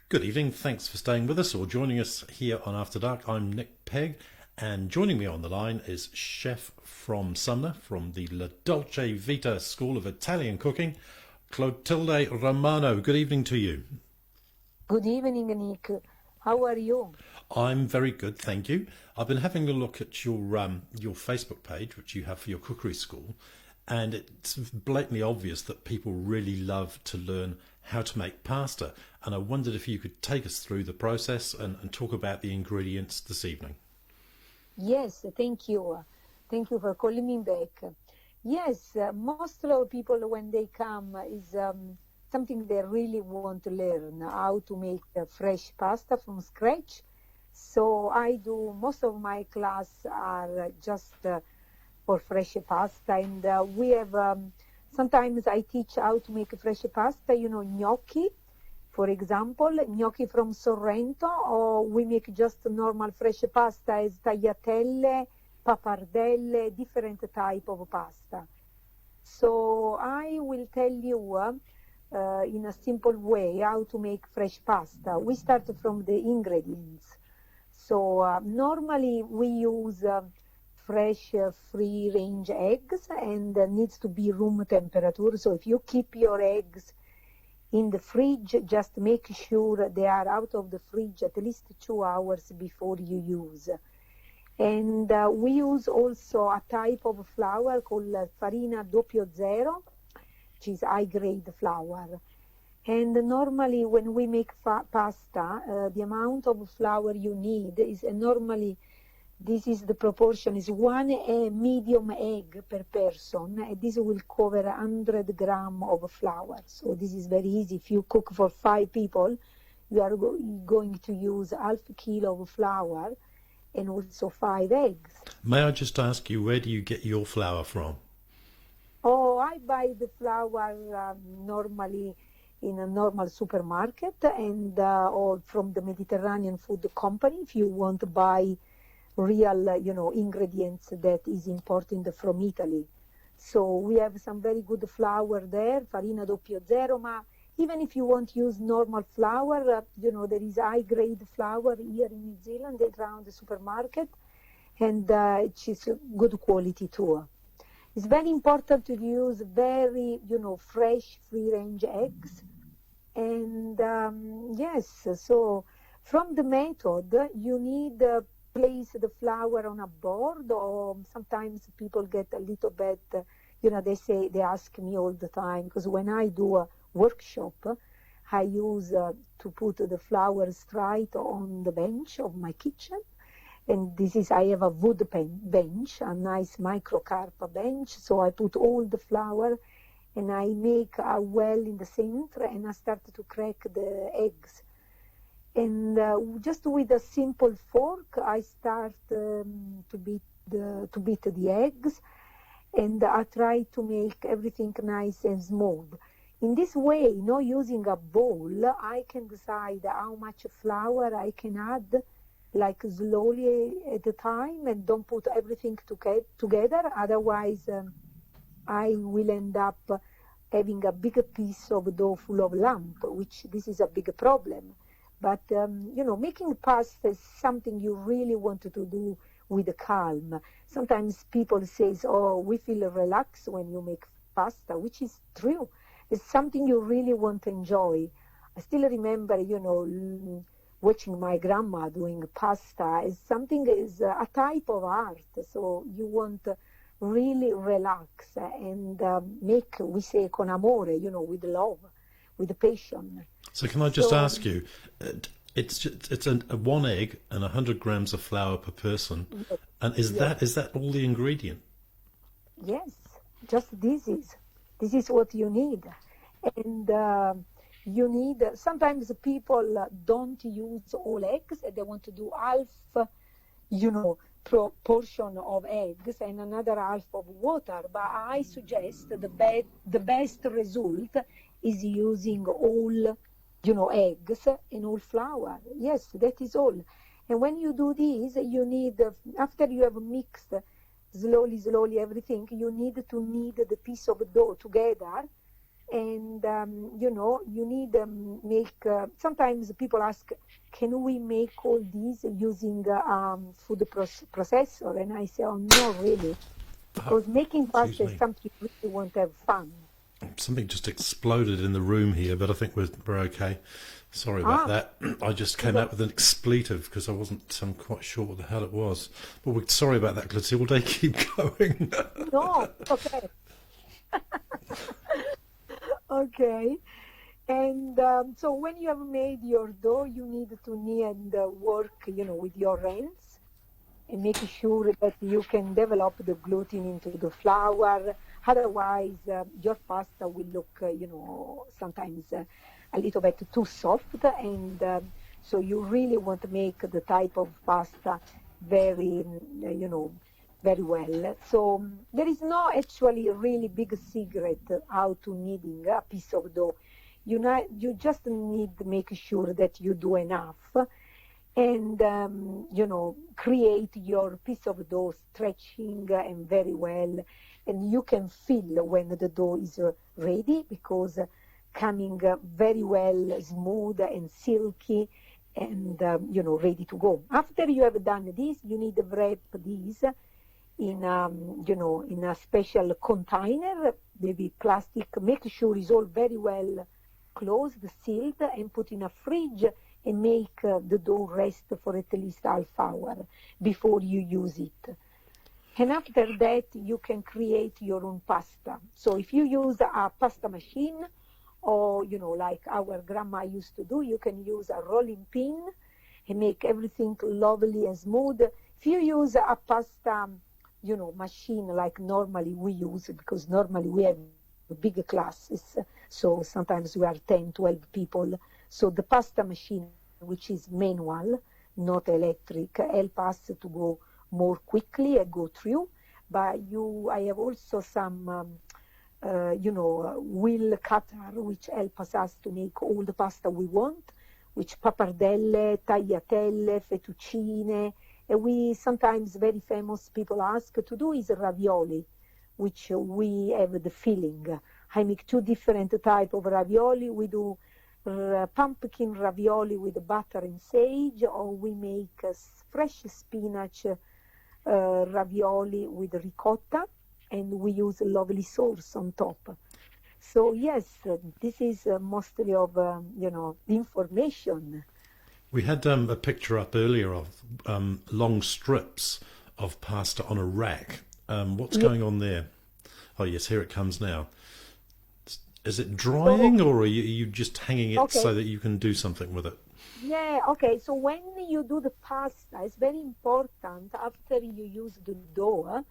Good evening. Thanks for staying with us or joining us here on After Dark. I'm Nic Pegg, and joining me on the line is chef from Sumner, from the La Dolce Vita School of Italian Cooking, Clotilde Romano. Good evening to you. Good evening, Nick. How are you? I'm very good, thank you. I've been having a look at your Facebook page, which you have for your cookery school, and it's blatantly obvious that people really love to learn how to make pasta. And I wondered if you could take us through the process and talk about the ingredients this evening. Yes, thank you. Thank you for calling me back. Yes, most of the people when they come is something they really want to learn, how to make fresh pasta from scratch. So I do, most of my class are just for fresh pasta, and we have, sometimes I teach how to make fresh pasta, gnocchi, for example, gnocchi from Sorrento, or we make just normal fresh pasta as tagliatelle, pappardelle, different type of pasta. So I will tell you in a simple way how to make fresh pasta. We start from the ingredients. So normally we use fresh free-range eggs, and needs to be room temperature. So if you keep your eggs in the fridge, just make sure they are out of the fridge at least 2 hours before you use. And we use also a type of flour called farina 00, which is high-grade flour. And normally when we make pasta, the amount of flour you need is normally, this is the proportion, is 1 medium egg per person. And this will cover 100 grams of flour. So this is very easy. If you cook for 5 people, you are going to use half a kilo of flour and also 5 eggs. May I just ask you, where do you get your flour from? Oh, I buy the flour normally in a normal supermarket, and or from the Mediterranean Food Company if you want to buy real, ingredients that is imported from Italy. So we have some very good flour there, farina 00, ma even if you want to use normal flour, there is high-grade flour here in New Zealand around the supermarket, and it is good quality too. It's very important to use very, fresh, free-range eggs. And yes, so from the method, you need place the flour on a board, or sometimes people get a little bit, they ask me all the time, because when I do a workshop, I use to put the flour straight on the bench of my kitchen. And I have a wood bench, a nice microcarp bench, so I put all the flour and I make a well in the center, and I start to crack the eggs. And just with a simple fork, I start to beat the eggs, and I try to make everything nice and smooth. In this way, using a bowl, I can decide how much flour I can add, like slowly at a time, and don't put everything together. Otherwise, I will end up having a big piece of dough full of lump, which this is a big problem. But, making pasta is something you really want to do with calm. Sometimes people say, oh, we feel relaxed when you make pasta, which is true. It's something you really want to enjoy. I still remember, watching my grandma doing pasta is a type of art. So you want to really relax and make, we say, con amore, with love, with passion. So can I just ask you, it's a 1 egg and 100 grams of flour per person, and is that all the ingredient? Yes, just this is what you need. And you need, sometimes people don't use all eggs, they want to do half, proportion of eggs and another half of water. But I suggest the best result is using all, eggs and all flour. Yes, that is all. And when you do this, you need, after you have mixed slowly everything, you need to knead the piece of dough together And you need make. Sometimes people ask, "Can we make all these using food processor?" And I say, "Oh, no, really, because making Excuse pasta is me. something you really want to have fun." Something just exploded in the room here, but I think we're okay. Sorry about Ah, that. I just came out with an expletive because I wasn't quite sure what the hell it was. But we're sorry about that, Clotilde. Keep going. no, okay, okay. And so when you have made your dough, you need to work, with your hands and make sure that you can develop the gluten into the flour. Otherwise, your pasta will look, sometimes a little bit too soft. And so you really want to make the type of pasta very, very well. So there is no actually really big secret how to kneading a piece of dough. You just need to make sure that you do enough and create your piece of dough stretching and very well, and you can feel when the dough is ready because coming very well smooth and silky and ready to go. After you have done this, you need to wrap these in in a special container, maybe plastic. Make sure it's all very well closed, sealed, and put in a fridge and make the dough rest for at least half hour before you use it. And after that, you can create your own pasta. So if you use a pasta machine, or like our grandma used to do, you can use a rolling pin and make everything lovely and smooth. If you use a pasta, machine like normally we use, because normally we have big classes, so sometimes we are 10, 12 people. So the pasta machine, which is manual, not electric, help us to go more quickly and go through. But I have also some, wheel cutter, which helps us to make all the pasta we want, which pappardelle, tagliatelle, fettuccine. And we sometimes, very famous people ask to do is ravioli, which we have the filling. I make two different type of ravioli. We do pumpkin ravioli with butter and sage, or we make fresh spinach ravioli with ricotta, and we use a lovely sauce on top. So yes, this is mostly of information. We had a picture up earlier of long strips of pasta on a rack. What's Yeah. going on there? Oh yes, here it comes now. Is it So drying, or are you just hanging it okay, so that you can do something with it? yeah, okay. So when you do the pasta, it's very important after you use the dough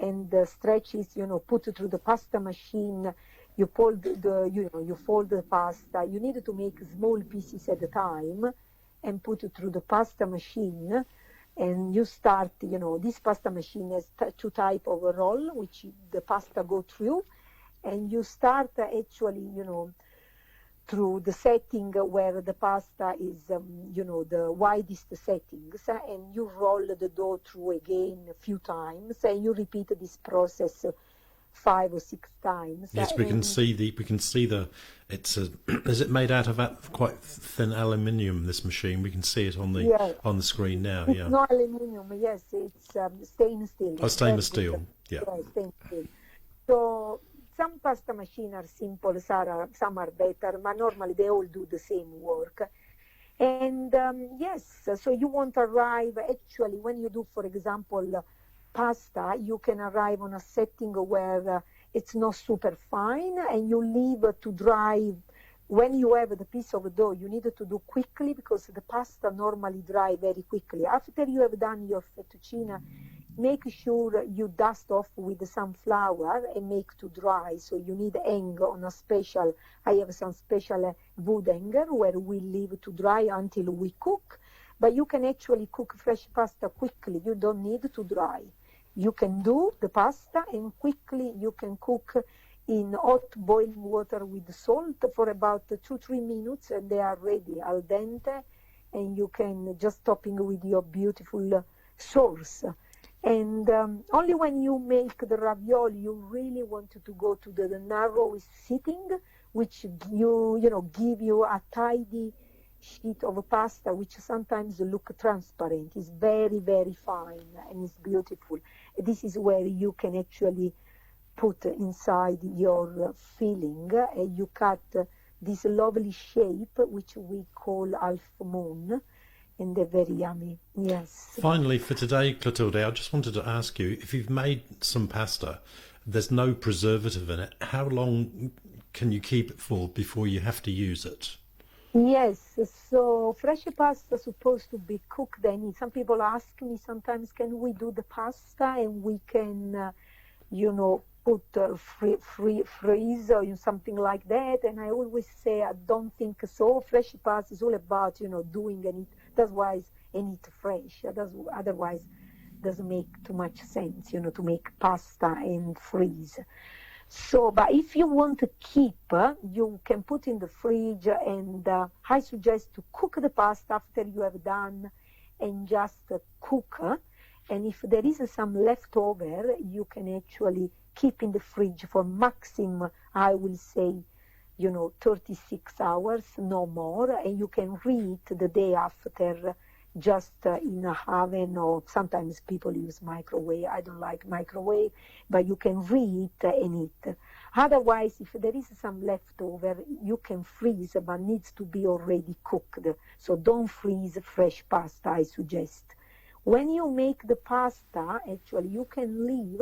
and the stretches, put it through the pasta machine. You fold you fold the pasta. You need to make small pieces at a time and put it through the pasta machine. And you start, this pasta machine has two type of a roll, which the pasta go through. And you start actually, through the setting where the pasta is, the widest settings, and you roll the dough through again a few times, and you repeat this process 5 or 6 times. Yes, And we can see the. It's a. Is it made out of quite thin aluminium? This machine. We can see it yeah, on the screen now. it's Yeah. not aluminum. Yes, it's stainless steel. Oh, It's stainless very good. steel. Yeah. Yeah, stainless steel. So some pasta machines are simple, some are better, but normally they all do the same work. And yes, so you won't arrive actually when you do, for example, pasta, you can arrive on a setting where it's not super fine and you leave to dry. When you have the piece of dough, you need to do quickly because the pasta normally dry very quickly. After you have done your fettuccine, make sure you dust off with some flour and make to dry. So you need hang on a special, I have some special wood hanger where we leave to dry until we cook. But you can actually cook fresh pasta quickly. You don't need to dry. You can do the pasta and quickly you can cook in hot boiling water with salt for about 2-3 minutes and they are ready al dente, and you can just topping with your beautiful sauce. And only when you make the ravioli, you really want to go to the narrowest sitting, which give you a tidy sheet of pasta, which sometimes look transparent. It's very, very fine and it's beautiful. This is where you can actually put inside your filling. You cut this lovely shape, which we call half moon, and they're very yummy. Yes. Finally, for today, Clotilde, I just wanted to ask you, if you've made some pasta, there's no preservative in it, how long can you keep it for before you have to use it? Yes, so fresh pasta is supposed to be cooked. And some people ask me sometimes, can we do the pasta and we can, put freeze or something like that? And I always say I don't think so. Fresh pasta is all about, doing and eat. That's why and eat fresh. Otherwise, doesn't make too much sense, to make pasta and freeze. So, but if you want to keep, you can put in the fridge, and I suggest to cook the pasta after you have done and just cook. And if there is some leftover, you can actually keep in the fridge for maximum, I will say, 36 hours, no more. And you can reheat the day after just in a oven, or sometimes people use microwave. I don't like microwave, but you can reheat and eat. Otherwise, if there is some leftover, you can freeze, but needs to be already cooked. So don't freeze fresh pasta, I suggest. When you make the pasta, actually, you can leave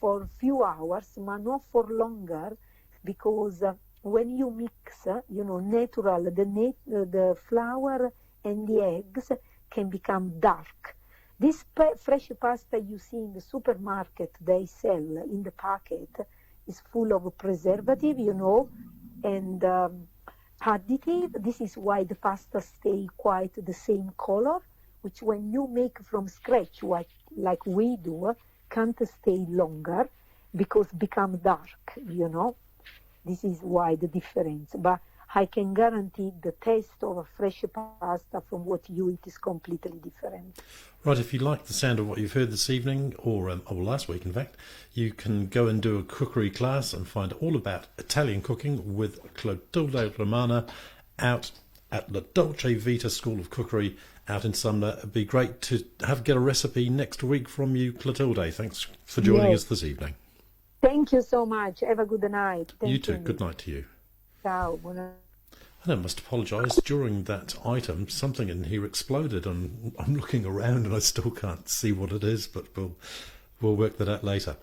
for a few hours, but not for longer, because when you mix, natural, the flour and the eggs can become dark. This fresh pasta you see in the supermarket, they sell in the packet, is full of preservative, and additive. This is why the pasta stay quite the same color, which when you make from scratch, like we do, can't stay longer because become dark, This is why the difference. But I can guarantee the taste of a fresh pasta from what you eat is completely different. Right, if you like the sound of what you've heard this evening, or last week in fact, you can go and do a cookery class and find all about Italian cooking with Clotilde Romano out at the Dolce Vita School of Cookery out in Sumner. It'd be great to get a recipe next week from you, Clotilde. Thanks for joining us this evening. Thank you so much. Have a good night. You too. Good night to you. Ciao. Buona. I must apologise. During that item, something in here exploded, and I'm looking around and I still can't see what it is, but we'll work that out later.